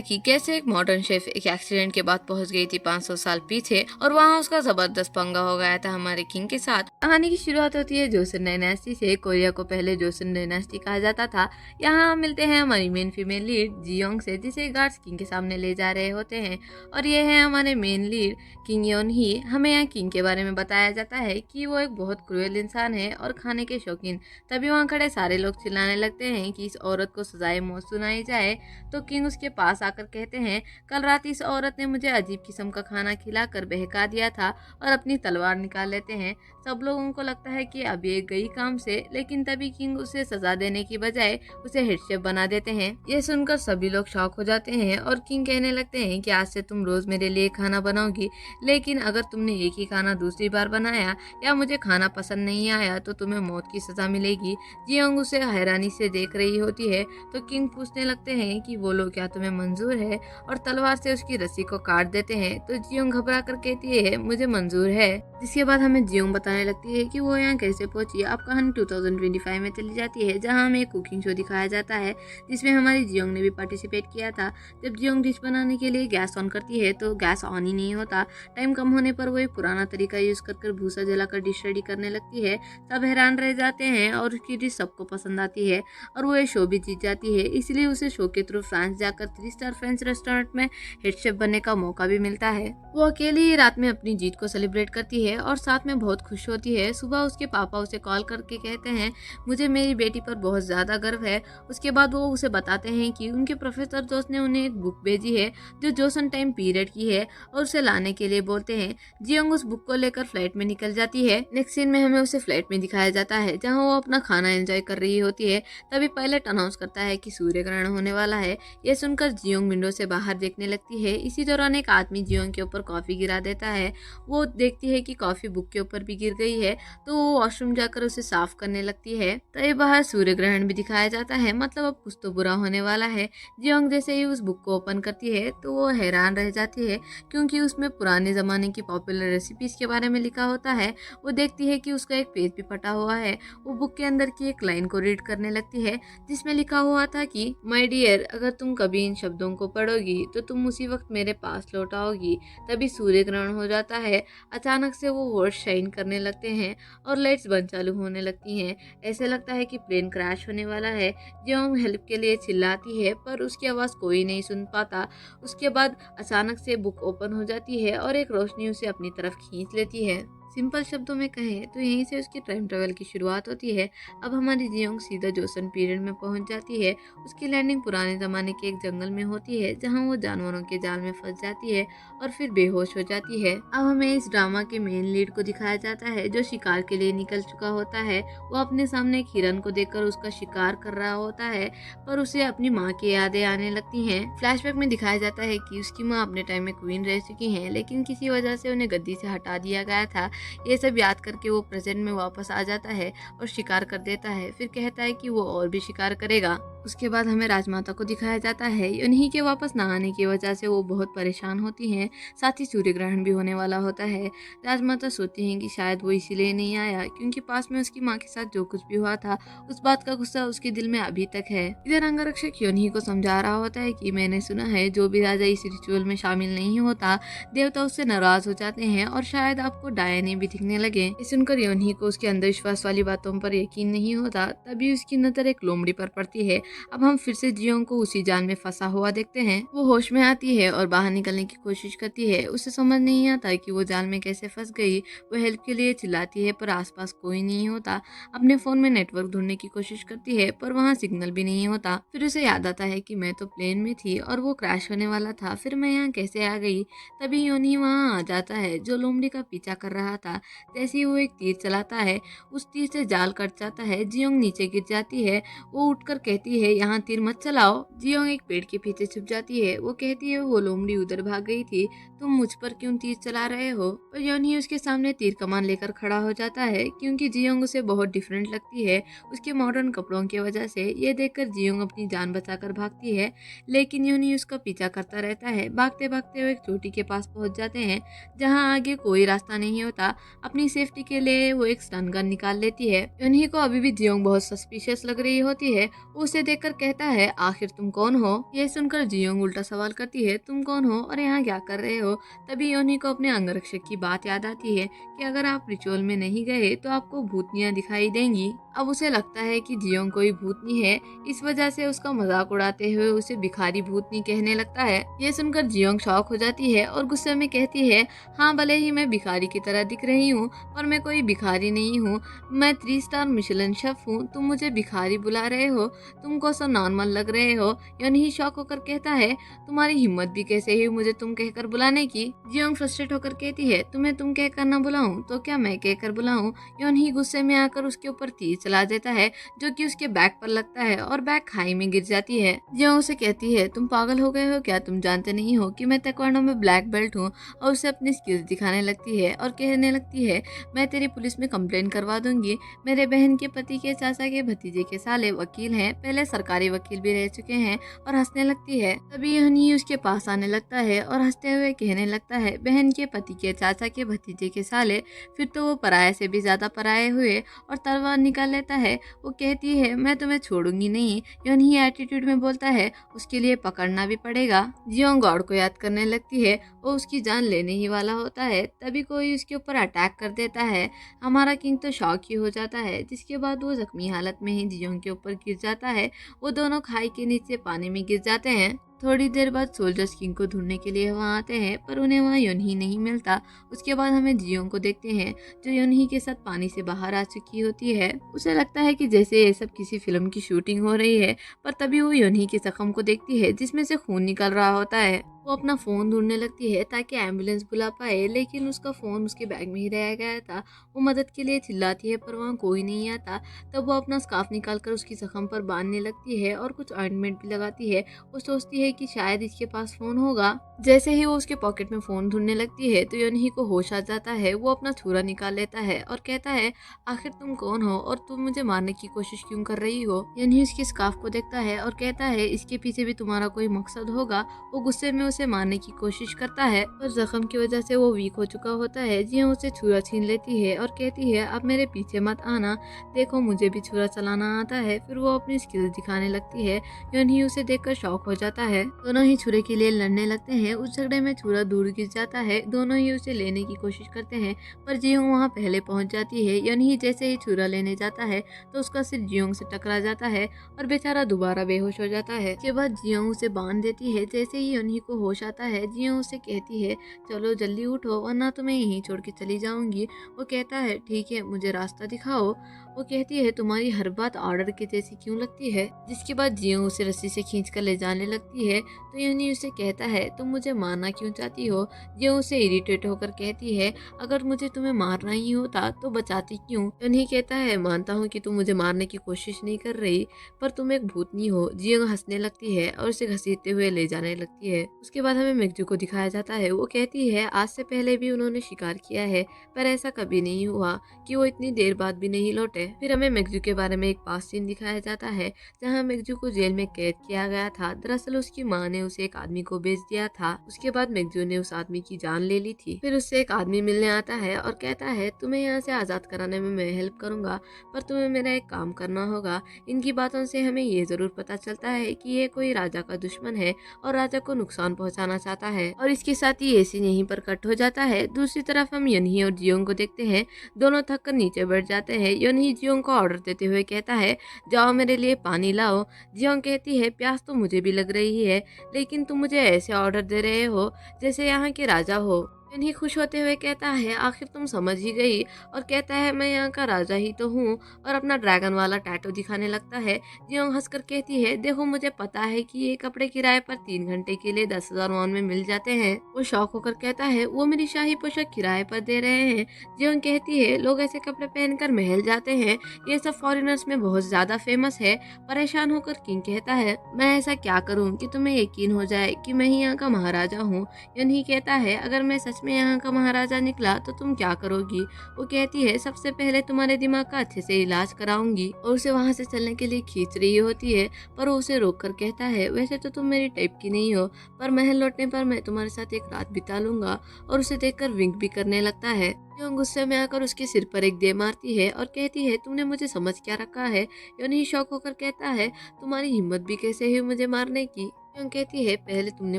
कि कैसे एक मॉडर्न शेफ एक एक्सीडेंट के बाद पहुंच गई थी 500 साल पीछे और वहां उसका जबरदस्त पंगा हो गया था हमारे किंग के साथ। कहानी की शुरुआत होती है जोसेन डायनेस्टी से। कोरिया को पहले जोसेन डायनेस्टी कहा जाता था। यहाँ हम मिलते हैं हमारी मेन फीमेल लीड जियोंग से, जिसे गार्ड्स किंग के सामने ले जा रहे होते हैं। और ये है हमारे मेन लीड किंग योन ही। हमें यहाँ किंग के बारे में बताया जाता है कि वो एक बहुत क्रूएल इंसान है और खाने के शौकीन। तभी वहाँ खड़े सारे लोग चिल्लाने लगते हैं कि इस औरत को सजाए मौत सुनाई जाए। तो किंग उसके पास आकर कहते हैं, कल रात इस औरत ने मुझे अजीब किस्म का खाना खिलाकर बहका दिया था, और अपनी तलवार निकाल लेते हैं। सब लोगों को लगता है कि अब ये गई काम से, लेकिन तभी किंग उसे सजा देने की बजाय उसे हेड शेफ बना देते हैं। ये सुनकर सभी लोग शॉक हो जाते हैं और किंग कहने लगते हैं कि आज से तुम रोज मेरे लिए खाना बनाओगी, लेकिन अगर तुमने एक ही खाना दूसरी बार बनाया या मुझे खाना पसंद नहीं आया तो तुम्हें मौत की सजा मिलेगी। जियोंग उसे हैरानी से देख रही होती है तो किंग पूछने लगते हैं कि बोलो, क्या तुम्हें मंजूर है, और तलवार से उसकी रस्सी को काट देते हैं। तो जियोंग घबरा कर कहती है, मुझे मंजूर है। जिसके बाद हमें जियोंग बताने लगती है कि वो यहाँ कैसे पहुंची। अब कहानी 2025 में चली जाती है, जहाँ हमें एक कुकिंग शो दिखाया जाता है जिसमें हमारी जियोंग ने भी पार्टिसिपेट किया था। जब जियोंग डिश बनाने के लिए गैस ऑन करती है तो गैस ऑन ही नहीं होता। टाइम कम होने पर वो एक पुराना तरीका यूज कर भूसा जलाकर डिश रेडी करने लगती है। सब हैरान रह जाते हैं और उसकी डिश सबको पसंद आती है और वो ये शो भी जीत जाती है। इसलिए उसे शो के थ्रू फ्रांस जाकर 3 स्टार फ्रेंच रेस्टोरेंट में हेड शेफ बनने का मौका भी मिलता है। वो अकेली ही रात में अपनी जीत को सेलिब्रेट करती है और साथ में बहुत खुश होती है। सुबह उसके पापा उसे कॉल करके कहते हैं, मुझे मेरी बेटी पर बहुत ज्यादा गर्व है। उसके बाद वो उसे बताते हैं कि उनके प्रोफेसर दोस्त ने उन्हें एक बुक भेजी है जो जोसन टाइम पीरियड की है और उसे लाने के लिए बोलते हैं। जियोंग उस बुक को लेकर फ्लाइट में निकल जाती है। नेक्स्ट सीन में हमें उसे फ्लाइट में दिखाया जाता है जहाँ वो अपना खाना एंजॉय कर रही होती है। तभी पायलट अनाउंस करता है कि सूर्य ग्रहण होने वाला है। यह सुनकर जियोंग विंडो से बाहर देखने लगती है। इसी दौरान एक आदमी जियोंग के ऊपर कॉफी गिरा देता है। वो देखती है कि कॉफी बुक के ऊपर भी गिर गई है, तो वो वॉशरूम जाकर उसे साफ करने लगती है। तभी बाहर सूर्य ग्रहण भी दिखाया जाता है, मतलब अब कुछ तो बुरा होने वाला है। जियोंग जैसे ही उस बुक को ओपन करती है तो वो हैरान रह जाती है, क्योंकि उसमें पुराने जमाने की पॉपुलर रेसिपीज के बारे में लिखा होता है। वो देखती है कि उसका एक पेज भी फटा हुआ है। वो बुक के अंदर की एक लाइन को रीड करने लगती है जिसमें लिखा हुआ था कि माय डियर, अगर तुम कभी इन शब्दों को पढ़ोगी तो तुम उसी वक्त मेरे पास लौट आओगी। तभी सूर्य ग्रहण हो जाता है। अचानक से वो वर्ड शाइन करने लगते हैं और लाइट्स बंद चालू होने लगती हैं। ऐसे लगता है कि प्लेन क्रैश होने वाला है। जियोंग हेल्प के लिए चिल्लाती है पर उसकी आवाज़ कोई नहीं सुन पाता। उसके बाद अचानक से बुक ओपन हो जाती है और एक रोशनी उसे अपनी तरफ खींच लेती है। सिंपल शब्दों में कहें तो यहीं से उसकी टाइम ट्रेवल की शुरुआत होती है। अब हमारी जियोंग सीधा जोसन पीरियड में पहुंच जाती है। उसकी लैंडिंग पुराने ज़माने के एक जंगल में होती है जहां वो जानवरों के जाल में फंस जाती है और फिर बेहोश हो जाती है। अब हमें इस ड्रामा के मेन लीड को दिखाया जाता है जो शिकार के लिए निकल चुका होता है। वो अपने सामने एक हिरन को देखकर उसका शिकार कर रहा होता है, पर उसे अपनी माँ की यादें आने लगती हैं। फ्लैशबैक में दिखाया जाता है कि उसकी माँ अपने टाइम में क्वीन रह चुकी हैं, लेकिन किसी वजह से उन्हें गद्दी से हटा दिया गया था। ये सब याद करके वो प्रेजेंट में वापस आ जाता है और शिकार कर देता है। फिर कहता है कि वो और भी शिकार करेगा। उसके बाद हमें राजमाता को दिखाया जाता है। उन्हीं के वापस ना आने की वजह से वो बहुत परेशान होती हैं। साथ ही सूर्य ग्रहण भी होने वाला होता है। राजमाता सोचती हैं कि शायद वो इसीलिए नहीं आया क्योंकि पास में उसकी माँ के साथ जो कुछ भी हुआ था उस बात का गुस्सा उसके दिल में अभी तक है। इधर अंगरक्षक योनी को समझा रहा होता है कि मैंने सुना है जो भी राजा इस रिचुअल में शामिल नहीं होता देवता उससे नाराज हो जाते हैं और शायद आपको डायने भी दिखने लगे। ये सुनकर योनी को उसके अंधविश्वास वाली बातों पर यकीन नहीं होता। तभी उसकी नजर एक लोमड़ी पर पड़ती है। अब हम फिर से जियोंग को उसी जाल में फंसा हुआ देखते हैं। वो होश में आती है और बाहर निकलने की कोशिश करती है। उसे समझ नहीं आता कि वो जाल में कैसे फंस गई। वो हेल्प के लिए चिल्लाती है पर आसपास कोई नहीं होता। अपने फोन में नेटवर्क ढूंढने की कोशिश करती है पर वहाँ सिग्नल भी नहीं होता। फिर उसे याद आता है कि मैं तो प्लेन में थी और वो क्रैश होने वाला था, फिर मैं यहाँ कैसे आ गई। तभी योनी वहाँ आ जाता है जो लोमड़ी का पीछा कर रहा था। जैसे ही वो एक तीर चलाता है उस तीर से जाल कट जाता है। जियोंग नीचे गिर जाती है। वो उठकर कहती है, यहाँ तीर मत चलाओ। जियोंग एक पेड़ के पीछे छुप जाती है। वो कहती है वो लोमड़ी उधर भाग गई थी, तुम मुझ पर क्यों तीर चला रहे हो। पर योनी उसके सामने तीर कमान लेकर खड़ा हो जाता है क्योंकि जियोंग उसे बहुत डिफरेंट लगती है उसके मॉडर्न कपड़ों की वजह से। ये देखकर जियोंग अपनी जान बचाकर भागती है, लेकिन योनी उसका पीछा करता रहता है। भागते भागते वो एक चोटी के पास पहुंच जाते हैं जहाँ आगे कोई रास्ता नहीं होता। था। अपनी सेफ्टी के लिए वो एक स्टन गन निकाल लेती है। उन्हीं को अभी भी जियोंग बहुत सस्पिशियस लग रही होती है। उसे देखकर कहता है, आखिर तुम कौन हो? यह सुनकर जियोंग उल्टा सवाल करती है, तुम कौन हो और यहाँ क्या कर रहे हो? तभी उन्हीं को अपने अंगरक्षक की बात याद आती है कि अगर आप रिचुअल में नहीं गए तो आपको भूतनियाँ दिखाई देंगी। अब उसे लगता है कि जियोंग कोई भूतनी है, इस वजह से उसका मजाक उड़ाते हुए उसे भिखारी भूतनी कहने लगता है। ये सुनकर जियोंग शॉक हो जाती है और गुस्से में कहती है, हाँ भले ही मैं भिखारी की तरह दिख रही हूँ पर मैं कोई भिखारी नहीं हूँ, मैं 3 स्टार मिशेलिन शेफ हूँ। तुम मुझे भिखारी बुला रहे हो, तुमको सब नॉर्मल लग रहे हो? यही शॉक होकर कहता है, तुम्हारी हिम्मत भी कैसे हुई मुझे तुम कहकर बुलाने की? जियोंग फ्रस्ट्रेट होकर कहती है, तुम्हें तुम कहकर न बुलाऊं तो क्या मैं कहकर बुलाऊं? यही गुस्से में आकर उसके ऊपर तीर चला देता है जो कि उसके बैक पर लगता है और बैक खाई में गिर जाती है। जियोंग उसे कहती है, तुम पागल हो गए हो क्या? तुम जानते नहीं हो कि मैं ताइक्वांडो में ब्लैक बेल्ट हूँ? और उसे अपनी स्किल्स दिखाने लगती है और कहने लगती है, मैं तेरी पुलिस में कंप्लेन करवा दूंगी। मेरे बहन के पति के चाचा के भतीजे के साले वकील हैं, पहले सरकारी वकील भी रह चुके हैं। और हंसने लगती है। तभी हनी उसके पास आने लगता है और हंसते हुए कहने लगता है, बहन के पति के चाचा के भतीजे के साले, फिर तो वो पराये से भी ज्यादा पराये हुए। और तलवार निकाल लेता है। वो कहती है, मैं तुम्हें छोड़ूंगी नहीं। यही एटीट्यूड में बोलता है, उसके लिए पकड़ना भी पड़ेगा। जियोंग गॉड को याद करने लगती है। वो उसकी जान लेने ही वाला होता है, तभी कोई उसके ऊपर अटैक कर देता है। हमारा किंग तो शॉक ही हो जाता है, जिसके बाद वो जख्मी हालत में ही जियोंग के ऊपर गिर जाता है। वो दोनों खाई के नीचे पानी में गिर जाते हैं। थोड़ी देर बाद सोल्जर्स किंग को ढूंढने के लिए वहाँ आते हैं, पर उन्हें वहाँ योनही नहीं मिलता। उसके बाद हमें जियोंग को देखते हैं, जो योनही के साथ पानी से बाहर आ चुकी होती है। उसे लगता है कि जैसे ये सब किसी फिल्म की शूटिंग हो रही है, पर तभी वो योनही के जख्म को देखती है जिसमें से खून निकल रहा होता है। वो अपना फोन ढूंढने लगती है ताकि एम्बुलेंस बुला पाए, लेकिन उसका फोन उसके बैग में ही रह गया था। वो मदद के लिए चिल्लाती है पर वहाँ कोई नहीं आता। तब वो अपना स्कार्फ निकालकर उसकी जख्म पर बांधने लगती है और कुछ ऑइंटमेंट भी लगाती है। वो सोचती है कि शायद इसके पास फोन होगा। जैसे ही वो उसके पॉकेट में फोन ढूंढने लगती है तो योनही को होश आ जाता है। वो अपना छुरा निकाल लेता है और कहता है, आखिर तुम कौन हो और तुम मुझे मारने की कोशिश क्यों कर रही हो? योनही उसके स्कार्फ को देखता है और कहता है, इसके पीछे भी तुम्हारा कोई मकसद होगा। वो गुस्से में उसे मारने की कोशिश करता है, पर जख्म की वजह से वो वीक हो चुका होता है। जियोंग उसे छुरा छीन लेती है और कहती है, अब मेरे पीछे मत आना, देखो मुझे भी छुरा चलाना आता है। फिर वो अपनी स्किल्स दिखाने लगती है। योनही उसे देखकर शॉक हो जाता है। दोनों ही छुरे के लिए लड़ने लगते हैं। उस झगड़े में छुरा दूर गिर जाता है। दोनों ही उसे लेने की कोशिश करते हैं, पर जियोंग वहाँ पहले पहुंच जाती है। योनही जैसे ही छुरा लेने जाता है तो उसका सिर जियोंग से टकरा जाता है और बेचारा दोबारा बेहोश हो जाता है। उसके बाद जियोंग उसे बांध देती है। जैसे ही योनही को होश आता है, जियोंग उसे कहती है, चलो जल्दी उठो वरना तुम्हें यहीं छोड़ के चली जाऊंगी। वो कहता है, ठीक है मुझे रास्ता दिखाओ। वो कहती है, तुम्हारी हर बात ऑर्डर के जैसी क्यों लगती है? जिसके बाद जियोंग उसे रस्सी से खींचकर ले जाने लगती है। तो योनही उसे कहता है, तुम मुझे मारना क्यों चाहती हो? जियोंग उसे इरिटेट होकर कहती है, अगर मुझे तुम्हें मारना ही होता तो बचाती क्यों? योनही कहता है, मानता हूँ कि तुम मुझे मारने की कोशिश नहीं कर रही, पर तुम एक भूतनी हो। जियोंग हंसने लगती है और उसे घसीटते हुए ले जाने लगती है। उसके बाद हमें मेग्जू को दिखाया जाता है। वो कहती है, आज से पहले भी उन्होंने शिकार किया है, पर ऐसा कभी नहीं हुआ कि वो इतनी देर बाद भी नहीं लौटे। फिर हमें मेग्जू के बारे में एक पास सीन दिखाया जाता है, जहाँ मेग्जू को जेल में कैद किया गया था। दरअसल उसकी माँ ने उसे एक आदमी को बेच दिया था। उसके बाद मेग्जू ने उस आदमी की जान ले ली थी। फिर उससे एक आदमी मिलने आता है और कहता है, तुम्हें यहाँ से आजाद कराने में मैं हेल्प करूंगा, पर तुम्हें मेरा एक काम करना होगा। इनकी बातों से हमें ये जरूर पता चलता है कि ये कोई राजा का दुश्मन है और राजा को नुकसान पहुंचाना चाहता है। और इसके साथ ही ये सीन यहीं पर कट हो जाता है। दूसरी तरफ हम योनही और जियोंग को देखते हैं। दोनों थक कर नीचे बैठ जाते हैं। योनही जियोंग को ऑर्डर देते हुए कहता है, जाओ मेरे लिए पानी लाओ। जियोंग कहती है, प्यास तो मुझे भी लग रही है, लेकिन तुम मुझे ऐसे ऑर्डर दे रहे हो जैसे यहाँ के राजा हो। योनही खुश होते हुए कहता है, आखिर तुम समझ ही गई। और कहता है, मैं यहाँ का राजा ही तो हूँ। और अपना ड्रैगन वाला टैटू दिखाने लगता है। जियोंग हंसकर कहती है, देखो मुझे पता है कि ये कपड़े किराए पर 3 घंटे के लिए 10,000 वॉन में मिल जाते हैं। वो शौक होकर कहता है, वो मेरी शाही पोशाक किराए पर दे रहे हैं। जियोंग कहती है, लोग ऐसे कपड़े पहनकर महल जाते हैं, ये सब फॉरेनर्स में बहुत ज्यादा फेमस है। परेशान होकर किंग कहता है, मैं ऐसा क्या करूँ कि तुम्हें यकीन हो जाए कि मैं ही यहाँ का महाराजा हूँ? योनही कहता है, अगर मैं सच सच में यहाँ का महाराजा निकला तो तुम क्या करोगी? वो कहती है सबसे पहले तुम्हारे दिमाग का अच्छे से इलाज कराऊंगी, और उसे वहाँ से चलने के लिए खींच रही होती है, पर वो उसे रोक कर कहता है वैसे तो तुम मेरी टाइप की नहीं हो, पर महल लौटने पर मैं तुम्हारे साथ एक रात बिता लूंगा, और उसे देखकर विंक भी करने लगता है। योन गुस्से में आकर उसके सिर पर एक दे मारती है और कहती है तुमने मुझे समझ क्या रखा है? योन ही शौक होकर कहता है तुम्हारी हिम्मत भी कैसे हुई मुझे मारने की? योन कहती है पहले तुमने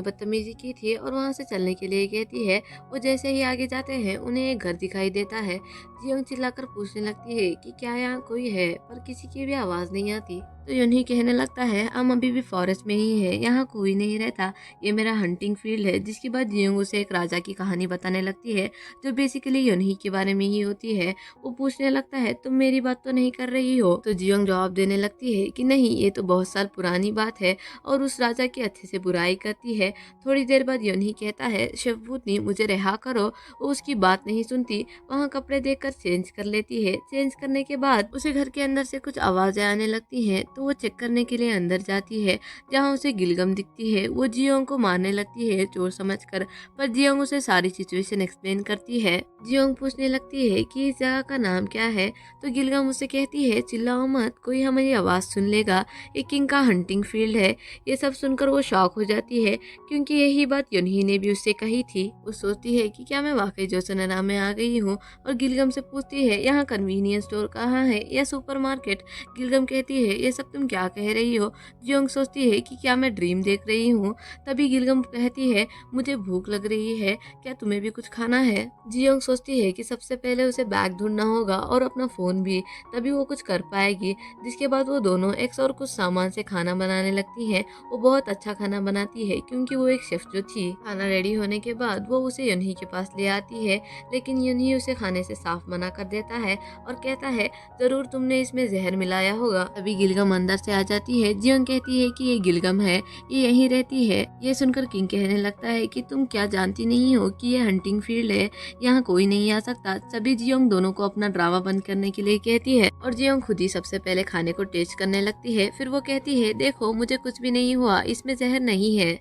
बदतमीजी की थी, और वहाँ से चलने के लिए कहती है। वो जैसे ही आगे जाते हैं उन्हें एक घर दिखाई देता है। जियोंग चिल्लाकर पूछने लगती है कि क्या यहाँ कोई है, पर किसी की भी आवाज नहीं आती। तो यून ही कहने लगता है हम अभी भी फॉरेस्ट में ही है, यहाँ कोई नहीं रहता, ये मेरा हंटिंग फील्ड है। जिसके बाद जियोंग उसे एक राजा की कहानी बताने लगती है जो बेसिकली यून ही के बारे में ही होती है। वो पूछने लगता है तुम मेरी बात तो नहीं कर रही हो? तो जियोंग जवाब देने लगती है कि नहीं, ये तो बहुत साल पुरानी बात है, और उस राजा की अच्छे से बुराई करती है। थोड़ी देर बाद यून ही कहता है शिवभूतनी मुझे रिहा करो। वो उसकी बात नहीं सुनती, वहाँ कपड़े देखकर चेंज कर लेती है। चेंज करने के बाद उसे घर के अंदर से कुछ आवाजें आने लगती हैं, तो वो चेक करने के लिए अंदर जाती है, जहाँ उसे गिलगम दिखती है। वो जियोंग को मारने लगती है चोर समझकर, पर जियोंग उसे सारी सिचुएशन एक्सप्लेन करती है। जियोंग पूछने लगती है कि इस जगह का नाम क्या है, तो गिलगम उसे कहती है चिल्लाओ मत, कोई हमारी आवाज सुन लेगा, ये किंग का हंटिंग फील्ड है। ये सब सुनकर वो शॉक हो जाती है, क्योंकि यही बात युनही ने भी उससे कही थी। वो सोचती है कि क्या मैं वाकई जोसेनरा में आ गई हूँ, और गिलगम से पूछती है यहाँ कन्वीनियंस स्टोर कहाँ है या सुपरमार्केट? गिलगम कहती है ये सब तुम क्या कह रही हो? जियोंग सोचती है कि क्या मैं ड्रीम देख रही हूँ। तभी गिलगम कहती है मुझे भूख लग रही है, क्या तुम्हें भी कुछ खाना है? जियोंग सोचती है कि सबसे पहले उसे बैग ढूंढना होगा और अपना फोन भी, तभी वो कुछ कर पाएगी। जिसके बाद वो दोनों एक्स और कुछ सामान से खाना बनाने लगती हैं। वो बहुत अच्छा खाना बनाती है क्योंकि वो एक शेफ जो थी। खाना रेडी होने के बाद वो उसे युनही के पास ले आती है, लेकिन युनही उसे खाने से साफ मना कर देता है और कहता है जरूर तुमने इसमें जहर मिलाया होगा। तभी गिलगम अंदर से आ जाती है। जियोंग कहती है कि ये गिलगम है, ये यहीं रहती है। ये सुनकर किंग कहने लगता है कि तुम क्या जानती नहीं हो कि ये हंटिंग फील्ड है, यहाँ कोई नहीं आ सकता। सभी जियोंग दोनों को अपना ड्रामा बंद करने के लिए कहती है, और जियोंग खुद ही सबसे पहले खाने को टेस्ट करने लगती है। फिर वो कहती है देखो मुझे कुछ भी नहीं हुआ, इसमें जहर नहीं है।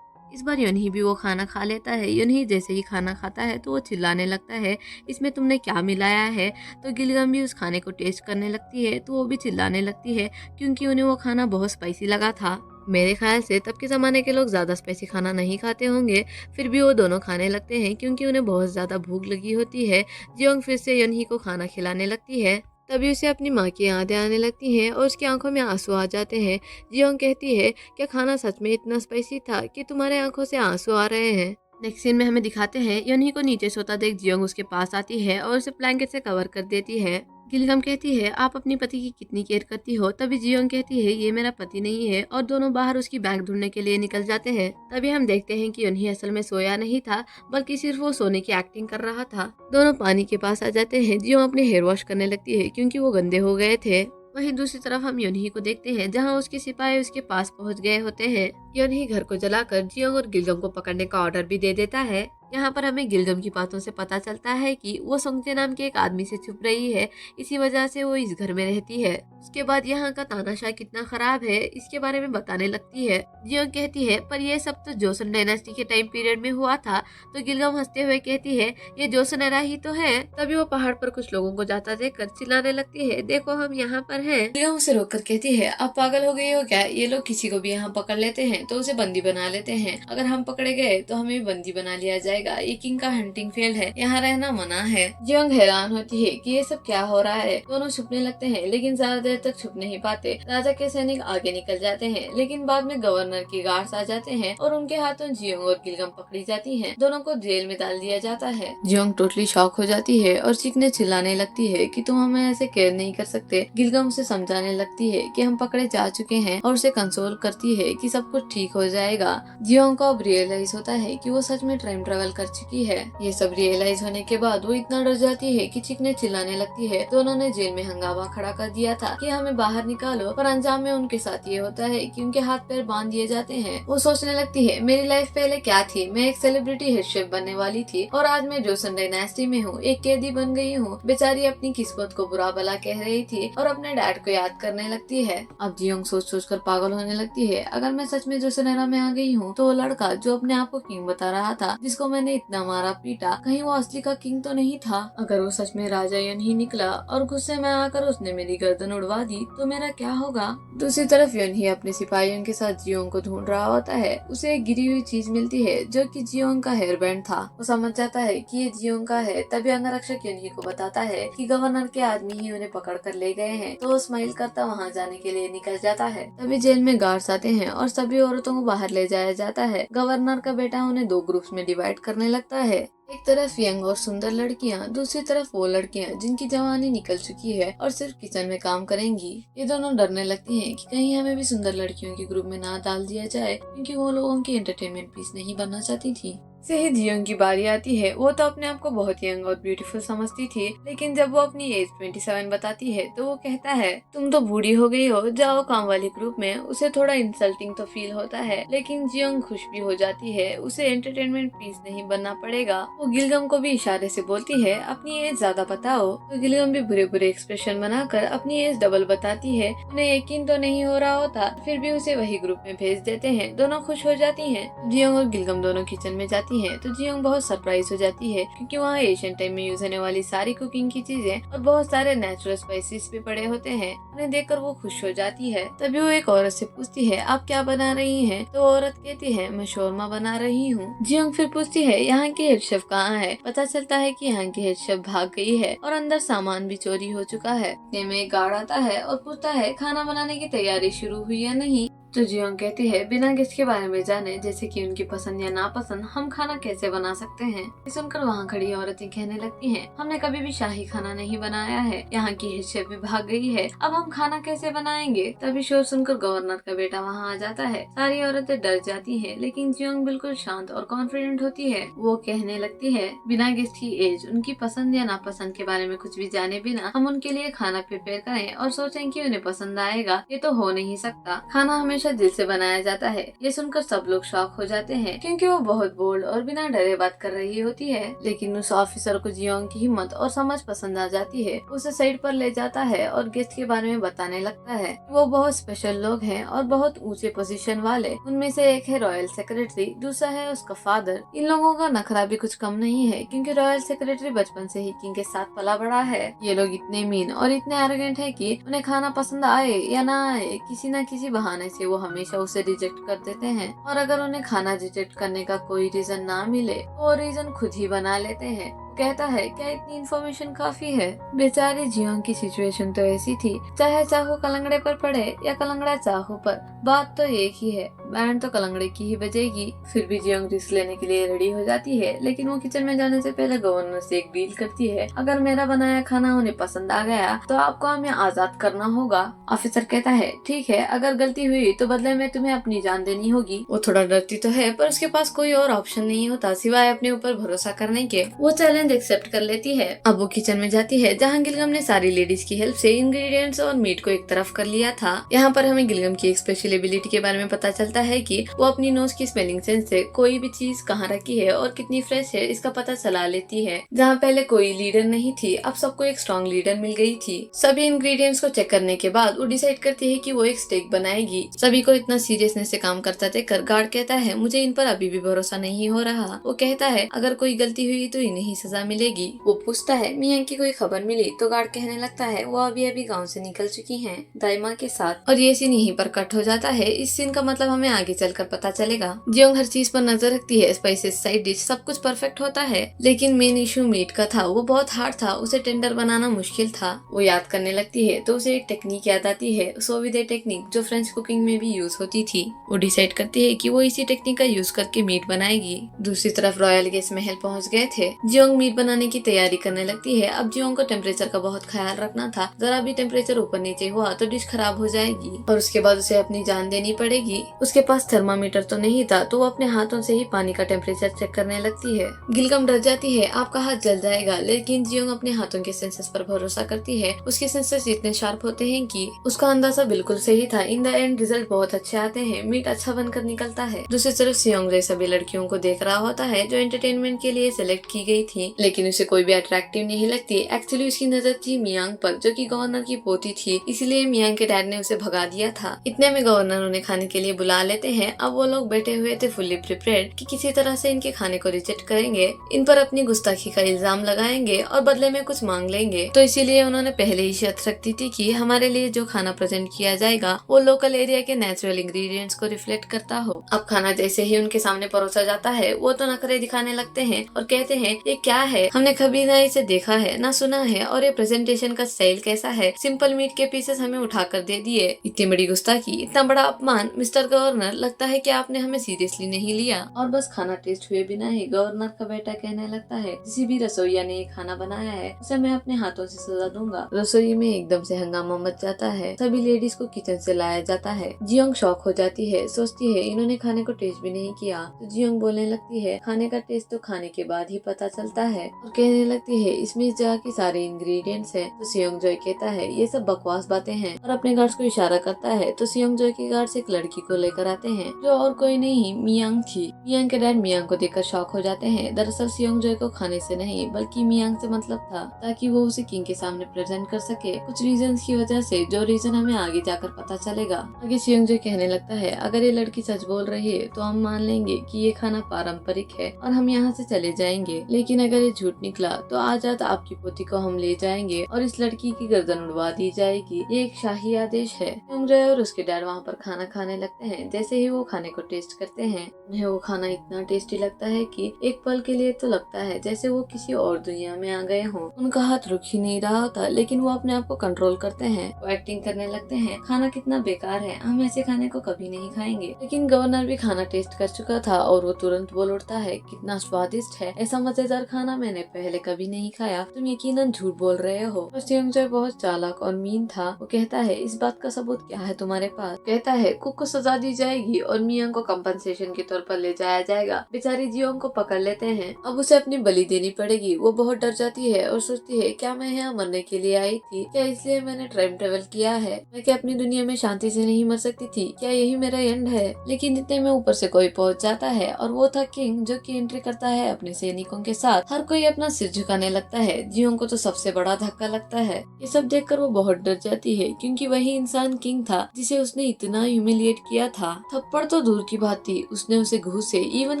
इस बार युनही भी वो खाना खा लेता है। युनही जैसे ही खाना खाता है तो वो चिल्लाने लगता है इसमें तुमने क्या मिलाया है? तो गिलगम भी उस खाने को टेस्ट करने लगती है, तो वो भी चिल्लाने लगती है क्योंकि उन्हें वो खाना बहुत स्पाइसी लगा था। मेरे ख्याल से तब के ज़माने के लोग ज़्यादा स्पाइसी खाना नहीं खाते होंगे। फिर भी वो दोनों खाने लगते हैं क्योंकि उन्हें बहुत ज़्यादा भूख लगी होती है। जियोंग फिर से युनही को खाना खिलाने लगती है। तभी उसे अपनी माँ की यादें आने लगती हैं और उसकी आंखों में आंसू आ जाते हैं। जियोंग कहती है क्या खाना सच में इतना स्पाइसी था कि तुम्हारे आंखों से आंसू आ रहे हैं? नेक्स्ट सीन में हमें दिखाते हैं युनही को नीचे सोता देख जियोंग उसके पास आती है और उसे ब्लैंकेट से कवर कर देती है। गिलगम कहती है आप अपनी पति की कितनी केयर करती हो? तभी जियोंग कहती है ये मेरा पति नहीं है, और दोनों बाहर उसकी बैग ढूंढने के लिए निकल जाते हैं। तभी हम देखते हैं कि युनही असल में सोया नहीं था, बल्कि सिर्फ वो सोने की एक्टिंग कर रहा था। दोनों पानी के पास आ जाते हैं। जियोंग अपने हेयर वॉश करने लगती है क्योंकि वो गंदे हो गए थे। वहीं दूसरी तरफ हम युनही को देखते हैं जहां उसके सिपाही उसके पास पहुंच गए होते हैं। युनही घर को जलाकर जियोंग और गिलगम को पकड़ने का ऑर्डर भी दे देता है। यहाँ पर हमें गिलगम की बातों से पता चलता है कि वो सोंगते नाम के एक आदमी से छुप रही है, इसी वजह से वो इस घर में रहती है। उसके बाद यहाँ का तानाशाह कितना खराब है इसके बारे में बताने लगती है। जियोंग कहती है पर यह सब तो जोसेन डायनेस्टी के टाइम पीरियड में हुआ था। तो गिलगम हंसते हुए कहती है ये जोसेनरा ही तो है। तभी वो पहाड़ पर कुछ लोगों को जाता देखकर चिल्लाने लगती है देखो हम यहाँ पर हैं। गिलगम उसे रोककर कहती है आप पागल हो गई हो क्या? ये लोग किसी को भी यहाँ पकड़ लेते हैं तो उसे बंदी बना लेते हैं, अगर हम पकड़े गए तो हमें बंदी बना लिया जाएगा। ये किंग का हंटिंग फील्ड है, यहाँ रहना मना है। जियोंग हैरान होती है कि ये सब क्या हो रहा है। दोनों छुपने लगते हैं लेकिन ज्यादा देर तक छुप नहीं पाते। राजा के सैनिक आगे निकल जाते हैं, लेकिन बाद में गवर्नर की गार्ड्स आ जाते हैं और उनके हाथों जियोंग और गिलगम पकड़ी जाती हैं। दोनों को जेल में डाल दिया जाता है। जियोंग टोटली शॉक हो जाती है और चीखने चिल्लाने लगती है कि तुम हमें ऐसे केयर नहीं कर सकते। गिलगम उसे समझाने लगती है कि हम पकड़े जा चुके हैं और उसे कंसोल करती है कि सब कुछ ठीक हो जाएगा। जियोंग को अब रियलाइज होता है कि वो सच में टाइम ट्रेवल कर चुकी है। ये सब रियलाइज होने के बाद वो इतना डर जाती है कि चीखने चिल्लाने लगती है। दोनों ने जेल में हंगामा खड़ा कर दिया था कि हमें बाहर निकालो, पर अंजाम में उनके साथ ये होता है कि उनके हाथ पैर बांध दिए जाते हैं। वो सोचने लगती है मेरी लाइफ पहले क्या थी, मैं एक सेलिब्रिटी हेड शेफ बनने वाली थी और आज मैं जोसेन डायनेस्टी में हूँ, एक कैदी बन गई हूँ। बेचारी अपनी किस्मत को बुरा भला कह रही थी और अपने डैड को याद करने लगती है। अब जियोंग सोच सोच कर पागल होने लगती है, अगर मैं सच में मैं जो नैना में आ गई हूँ तो वो लड़का जो अपने आप को किंग बता रहा था, जिसको मैंने इतना मारा पीटा, कहीं वो असली का किंग तो नहीं था। अगर वो सच में राजा यन ही निकला और गुस्से में आकर उसने मेरी गर्दन उड़वा दी तो मेरा क्या होगा। दूसरी तरफ यन ही अपने सिपाहियों के साथ जियोंग को ढूंढ रहा होता है। उसे एक गिरी हुई चीज मिलती है जो कि जियोंग का हेयर बैंड था। वो समझ जाता है कि ये जियोंग का है। तभी अंगरक्षक यन ही को बताता है कि गवर्नर के आदमी ही उन्हें पकड़ कर ले गए हैं। तो वो स्माइल करता वहाँ जाने के लिए निकल जाता है। तभी जेल में गार्ड्स आते हैं और सभी औरतों को बाहर ले जाया जाता है। गवर्नर का बेटा उन्हें 2 ग्रुप्स में डिवाइड करने लगता है। एक तरफ यंग और सुंदर लड़कियां, दूसरी तरफ वो लड़कियां जिनकी जवानी निकल चुकी है और सिर्फ किचन में काम करेंगी। ये दोनों डरने लगती हैं कि कहीं हमें भी सुंदर लड़कियों के ग्रुप में ना डाल दिया जाए, क्योंकि वो लोगों की एंटरटेनमेंट पीस नहीं बनना चाहती थी। से ही जियोंग की बारी आती है। वो तो अपने आप को बहुत यंग और ब्यूटीफुल समझती थी, लेकिन जब वो अपनी एज 27 बताती है तो वो कहता है तुम तो बूढ़ी हो गई हो, जाओ काम वाले ग्रुप में। उसे थोड़ा इंसल्टिंग तो फील होता है, लेकिन जियोंग खुश भी हो जाती है। उसे एंटरटेनमेंट पीस नहीं बनना पड़ेगा। वो गिलगम को भी इशारे से बोलती है अपनी एज ज्यादा बताओ। तो गिलगम भी बुरे बुरे एक्सप्रेशन बनाकर अपनी एज डबल बताती है। उन्हें यकीन तो नहीं हो रहा होता, फिर भी उसे वही ग्रुप में भेज देते हैं। दोनों खुश हो जाती है। जियोंग और गिलगम दोनों किचन में जाती है तो जियोंग बहुत सरप्राइज हो जाती है, क्योंकि वहाँ एशियन टाइम में यूज होने वाली सारी कुकिंग की चीजें और बहुत सारे नेचुरल स्पाइसेस भी पड़े होते हैं। उन्हें देखकर वो खुश हो जाती है। तभी वो एक औरत से पूछती है आप क्या बना रही हैं? तो औरत कहती है मैं शोरमा बना रही हूँ। जियोंग फिर पूछती है यहाँ की हेड शेफ कहाँ है? पता चलता है कि यहाँ की हेड शेफ भाग गई है और अंदर सामान भी चोरी हो चुका है। इतने में एक गार्ड आता है और पूछता है खाना बनाने की तैयारी शुरू हुई या नहीं। तो जियोंग कहती है बिना गेस्ट के बारे में जाने, जैसे कि उनकी पसंद या नापसंद, हम खाना कैसे बना सकते हैं? ये सुनकर वहाँ खड़ी औरतें कहने लगती हैं हमने कभी भी शाही खाना नहीं बनाया है, यहाँ की हेड शेफ भी भाग गई है, अब हम खाना कैसे बनाएंगे? तभी शोर सुनकर गवर्नर का बेटा वहाँ आ जाता है। सारी औरतें डर जाती है, लेकिन जियोंग बिल्कुल शांत और कॉन्फिडेंट होती है। वो कहने लगती है बिना गेस्ट की एज, उनकी पसंद या नापसंद के बारे में कुछ भी जाने बिना हम उनके लिए खाना प्रिपेयर करें और सोचें कि उन्हें पसंद आएगा, ये तो हो नहीं सकता। खाना हमेशा दिल से बनाया जाता है। ये सुनकर सब लोग शॉक हो जाते हैं, क्योंकि वो बहुत बोल्ड और बिना डरे बात कर रही होती है। लेकिन उस ऑफिसर को जियोंग की हिम्मत और समझ पसंद आ जाती है। उसे साइड पर ले जाता है और गेस्ट के बारे में बताने लगता है। वो बहुत स्पेशल लोग हैं और बहुत ऊंचे पोजीशन वाले। उनमें से एक है रॉयल सेक्रेटरी, दूसरा है उसका फादर। इन लोगों का नखरा भी कुछ कम नहीं है, क्योंकि रॉयल सेक्रेटरी बचपन से ही किंग के साथ पला बड़ा है। ये लोग इतने मीन और इतने एरोगेंट है कि उन्हें खाना पसंद आए या ना आए, किसी न किसी बहाने से वो हमेशा उसे रिजेक्ट कर देते हैं। और अगर उन्हें खाना रिजेक्ट करने का कोई रीजन ना मिले तो वो रीजन खुद ही बना लेते हैं। कहता है क्या इतनी इन्फॉर्मेशन काफी है? बेचारी जियोंग की सिचुएशन तो ऐसी थी, चाहे चाकू कलंगड़े पर पड़े या कलंगड़ा चाकू पर, बात तो एक ही है, बैंड तो कलंगड़े की ही बजेगी। फिर भी जियोंग रिस्क लेने के लिए रेडी हो जाती है, लेकिन वो किचन में जाने से पहले गवर्नर से एक डील करती है। अगर मेरा बनाया खाना उन्हें पसंद आ गया तो आपको हमें आजाद करना होगा। ऑफिसर कहता है ठीक है, अगर गलती हुई तो बदले में तुम्हें अपनी जान देनी होगी। वो थोड़ा डरती तो है, पर उसके पास कोई और ऑप्शन नहीं होता सिवाय अपने ऊपर भरोसा करने के। वो चैलेंज एक्सेप्ट कर लेती है। अब वो किचन में जाती है, जहाँ गिलगम ने सारी लेडीज की हेल्प से इंग्रेडिएंट्स और मीट को एक तरफ कर लिया था। यहाँ पर हमें गिलगम की एक स्पेशल एबिलिटी के बारे में पता चलता है कि वो अपनी नोज की स्मेलिंग सेंस से कोई भी चीज कहाँ रखी है और कितनी फ्रेश है इसका पता चला लेती है। जहाँ पहले कोई लीडर नहीं थी, अब सबको एक स्ट्रॉन्ग लीडर मिल गई थी। सभी इंग्रेडिएंट्स को चेक करने के बाद वो डिसाइड करती है कि वो एक स्टेक बनाएगी। सभी को इतना सीरियसनेस से काम करता देखकर गार्ड कहता है मुझे इन पर अभी भी भरोसा नहीं हो रहा। वो कहता है अगर कोई गलती हुई तो इन्हें ही सजा मिलेगी। वो पूछता है मियां की कोई खबर मिली? तो गार्ड कहने लगता है वो अभी गांव से निकल चुकी हैं दाइमा के साथ। और ये सीन यहीं पर कट हो जाता है। इस सीन का मतलब हमें आगे चलकर पता चलेगा। जियोंग हर चीज पर नजर रखती है, स्पाइसेस, साइड डिश, सब कुछ परफेक्ट होता है, लेकिन मेन इशू मीट का था। वो बहुत हार्ड था, उसे टेंडर बनाना मुश्किल था। वो याद करने लगती है तो उसे एक टेक्निक याद आती है, सोविदे टेक्निक, जो फ्रेंच कुकिंग में भी यूज होती थी। वो डिसाइड करती है कि वो इसी टेक्निक का यूज करके मीट बनाएगी। दूसरी तरफ रॉयल गेस्ट महल पहुंच गए थे। जियोंग मीट बनाने की तैयारी करने लगती है। अब जियोंग को टेम्परेचर का बहुत ख्याल रखना था, जरा भी टेम्परेचर ऊपर नीचे हुआ तो डिश खराब हो जाएगी और उसके बाद उसे अपनी जान देनी पड़ेगी। उसके पास थर्मामीटर तो नहीं था, तो वो अपने हाथों से ही पानी का टेम्परेचर चेक करने लगती है। गिलगम डर जाती है, आपका हाथ जल जाएगा, लेकिन जियोंग अपने हाथों के सेंसर्स पर भरोसा करती है। उसके सेंसर्स इतने शार्प होते हैं कि उसका अंदाजा बिल्कुल सही था। इन द एंड रिजल्ट बहुत अच्छे आते हैं, मीट अच्छा बनकर निकलता है। दूसरी तरफ सियोंग सभी लड़कियों को देख रहा होता है जो एंटरटेनमेंट के लिए सिलेक्ट की गई थी। लेकिन उसे कोई भी अट्रैक्टिव नहीं लगती। एक्चुअली उसकी नजर थी मियांग पर, जो कि गवर्नर की पोती थी, इसलिए मियांग के डैड ने उसे भगा दिया था। इतने में गवर्नर उन्हें खाने के लिए बुला लेते हैं। अब वो लोग बैठे हुए थे फुल्ली प्रिपेयर्ड कि किसी तरह से इनके खाने को रिजेक्ट करेंगे, इन पर अपनी गुस्ताखी का इल्जाम लगाएंगे और बदले में कुछ मांग लेंगे। तो इसीलिए उन्होंने पहले ही शर्त रख दी थी कि हमारे लिए जो खाना प्रेजेंट किया जाएगा वो लोकल एरिया के नेचुरल इंग्रेडिएंट्स को रिफ्लेक्ट करता हो। अब खाना जैसे ही उनके सामने परोसा जाता है वो तो नखरे दिखाने लगते हैं और कहते हैं ये क्या है, हमने कभी ना इसे देखा है ना सुना है, और ये प्रेजेंटेशन का स्टाइल कैसा है, सिंपल मीट के पीसेस हमें उठाकर दे दिए। इतनी बड़ी गुस्ताखी, इतना बड़ा अपमान। मिस्टर गवर्नर, लगता है कि आपने हमें सीरियसली नहीं लिया। और बस खाना टेस्ट हुए बिना ही गवर्नर का बेटा कहने लगता है किसी भी रसोईया ने ये खाना बनाया है उसे मैं अपने हाथों से सजा दूंगा। रसोई में एकदम से हंगामा मच जाता है। सभी लेडीज को किचन से लाया जाता है। जियोंग शॉक हो जाती है, सोचती है इन्होंने खाने को टेस्ट भी नहीं किया। तो जियोंग बोलने लगती है खाने का टेस्ट तो खाने के बाद ही पता चलता है, और कहने लगती है इसमें इस जगह के सारे इंग्रेडिएंट्स हैं। तो सियोंग जॉय कहता है ये सब बकवास बातें हैं और अपने गार्ड्स को इशारा करता है। तो सियोंग जॉय के गार्ड्स एक लड़की को लेकर आते हैं जो और कोई नहीं मियांग थी। मियांग के डैड मियांग को देखकर शॉक हो जाते हैं। दरअसल सियोंग जॉय को खाने से नहीं बल्कि मियांग से मतलब था, ताकि वो उसे किंग के सामने प्रेजेंट कर सके, कुछ रीजंस की वजह से, जो रीजन हमें आगे जाकर पता चलेगा। आगे सियोंग जॉय कहने लगता है अगर ये लड़की सच बोल रही है तो हम मान लेंगे कि ये खाना पारंपरिक है और हम यहाँ से चले जाएंगे, लेकिन अगर ये झूठ निकला तो आज रात आपकी पोती को हम ले जाएंगे और इस लड़की की गर्दन उड़वा दी जाएगी। ये एक शाही आदेश है। सियोंग जॉय और उसके डैड वहाँ पर खाना खाने लगते हैं। जैसे ही वो खाने को टेस्ट करते हैं उन्हें वो खाना इतना टेस्टी लगता है कि एक पल के लिए तो लगता है जैसे वो किसी और दुनिया में आ गए हों। उनका हाथ रुक ही नहीं रहा होता, लेकिन वो अपने आप को कंट्रोल करते हैं। वो एक्टिंग करने लगते हैं खाना कितना बेकार है, हम ऐसे खाने को कभी नहीं खाएंगे। लेकिन गवर्नर भी खाना टेस्ट कर चुका था और वो तुरंत बोल उठता है कितना स्वादिष्ट है, ऐसा मजेदार खाना मैंने पहले कभी नहीं खाया, तुम यकीनन झूठ बोल रहे हो। और सियोंग जॉय बहुत चालाक और मीन था। वो कहता है इस बात का सबूत क्या है तुम्हारे पास। कहता है कुक को सजा दी जाएगी और मियांग को कंपनसेशन के तौर पर ले जाया जाएगा। बेचारी जियोंग को पकड़ लेते हैं। अब उसे अपनी बलि देनी पड़ेगी। वो बहुत डर जाती है और सोचती है क्या मैं यहाँ मरने के लिए आई थी, क्या इसलिए मैंने टाइम ट्रेवल किया है, मैं क्या अपनी दुनिया में शांति से नहीं मर सकती थी, क्या यही मेरा एंड है। लेकिन इतने में ऊपर से कोई पहुंच जाता है और वो था किंग, जो कि एंट्री करता है अपने सैनिकों के साथ। हर कोई अपना सिर झुकाने लगता है। जियोंग को तो सबसे बड़ा धक्का लगता है। ये सब देखकर वो बहुत डर जाती है, क्योंकि वही इंसान किंग था जिसे उसने इतना ह्यूमिलिएट किया था। थप्पड़ तो दूर की बात थी, उसने उसे घूसे इवन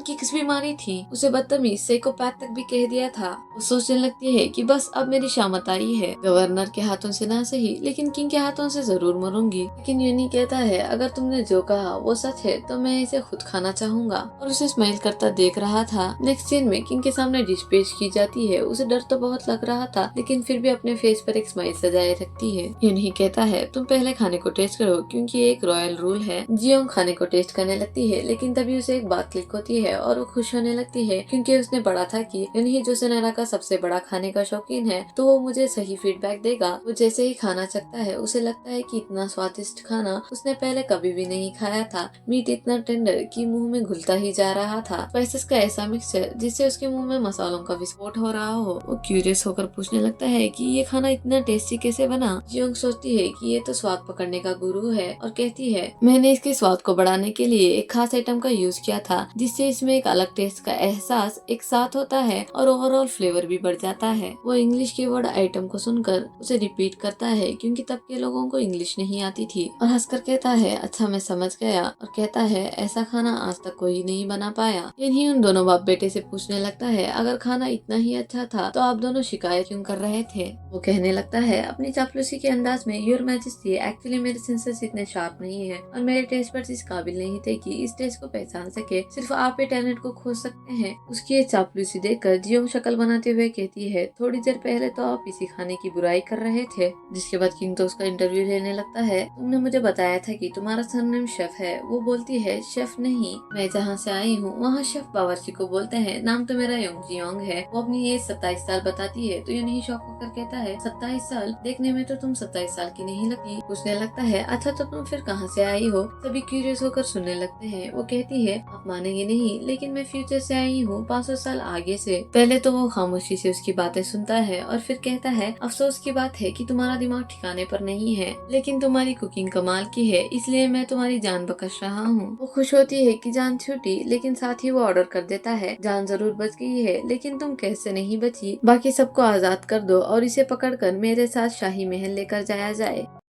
किक्स भी मारी थी, उसे बदतमीज साइकोपैथ तक भी कह दिया था। वो सोचने लगती है कि बस अब मेरी शामत आई है, गवर्नर के हाथों से ना सही लेकिन किंग के हाथों से जरूर मरूंगी। लेकिन यूनी कहता है अगर तुमने जो कहा वो सच है तो मैं इसे खुद खाना चाहूंगा, और उसे स्माइल करता देख रहा था। नेक्स्ट सीन में किंग के सामने डिश पेश की जाती है। उसे डर तो बहुत लग रहा था, लेकिन फिर भी अपने फेस पर एक स्माइल सजाए रखती है। यूनी कहता है तुम पहले खाने को टेस्ट करो, क्योंकि ये एक रॉयल रूल है। जियोंग खाने को टेस्ट करने लगती है, लेकिन तभी उसे एक बात क्लिक होती है और वो खुश होने लगती है, क्योंकि उसने पढ़ा था कि यूनी जो सेनारा का सबसे बड़ा खाने का शौकीन है, तो वो मुझे सही फीडबैक देगा। वो जैसे ही खाना चखता है उसे लगता है कि इतना स्वादिष्ट खाना उसने पहले कभी भी नहीं खाया था। मीट इतना टेंडर कि मुंह में घुलता ही जा रहा था। स्पाइसेस का ऐसा मिक्सचर जिससे उसके मुंह में मसालों का विस्फोट हो रहा हो। वो क्यूरियस होकर पूछने लगता है कि ये खाना इतना टेस्टी कैसे बना। जियोंग सोचती है कि ये तो स्वाद पकड़ने का गुरु है और कहती है मैंने इसके स्वाद को बढ़ाने के लिए एक खास आइटम का यूज किया था, जिससे इसमें एक अलग टेस्ट का एहसास एक साथ होता है और ओवरऑल फ्लेवर भी बढ़ जाता है। वो इंग्लिश की वर्ड आइटम को सुनकर उसे रिपीट करता है, क्योंकि तब के लोगों को इंग्लिश नहीं आती थी, और हंसकर कहता है अच्छा मैं समझ गया, और कहता है ऐसा खाना आज तक कोई नहीं बना पाया। यही उन दोनों बाप बेटे से पूछने लगता है अगर खाना इतना ही अच्छा था तो आप दोनों शिकायत क्यों कर रहे थे। वो कहने लगता है अपनी चापलूसी के अंदाज में योर मैजेस्टी, एक्चुअली मेरे सेंसेस इतने शार्प नहीं है और मेरे टेस्ट बड्स इस काबिल नहीं थे कि इस टेस्ट को पहचान सके, सिर्फ आप ही टैलेंट को खोज सकते हैं। उसकी ये चापलूसी देखकर जियोंग शक्ल बनाते हुए कहती है थोड़ी देर पहले तो आप इसी खाने की बुराई कर रहे थे। जिसके बाद किंग तो उसका इंटरव्यू लेने लगता है। तुमने मुझे बताया था कि तुम्हारा सरनेम शेफ है। वो बोलती है शेफ नहीं, मैं जहाँ से आई हूँ वहाँ शेफ बावर्ची को बोलते हैं, नाम तो मेरा योंग जियोंग है। वो अपनी एज 27 साल बताती है तो ये नहीं शौक होकर कहता है 27 साल, देखने में तो तुम 27 साल की नहीं लगती। पूछने लगता है अच्छा तो तुम फिर कहाँ से आई हो। सभी क्यूरियस होकर सुनने लगते हैं। वो कहती है आप मानेंगे नहीं, लेकिन मैं फ्यूचर से आई हूँ 500 साल आगे से। पहले तो वो खामोशी से उसकी बातें सुनता है और फिर कहता है अफसोस की बात है कि तुम्हारा दिमाग ठिकाने पर नहीं है, लेकिन तुम्हारी कुकिंग कमाल की है, इसलिए मैं तुम्हारी जान बख्श रहा हूँ। वो खुश होती है कि जान छूटी, लेकिन साथ ही वो ऑर्डर कर देता है जान जरूर बच गई है, लेकिन लेकिन तुम कैसे नहीं बची? बाकी सबको आजाद कर दो और इसे पकड़कर मेरे साथ शाही महल लेकर जाया जाए।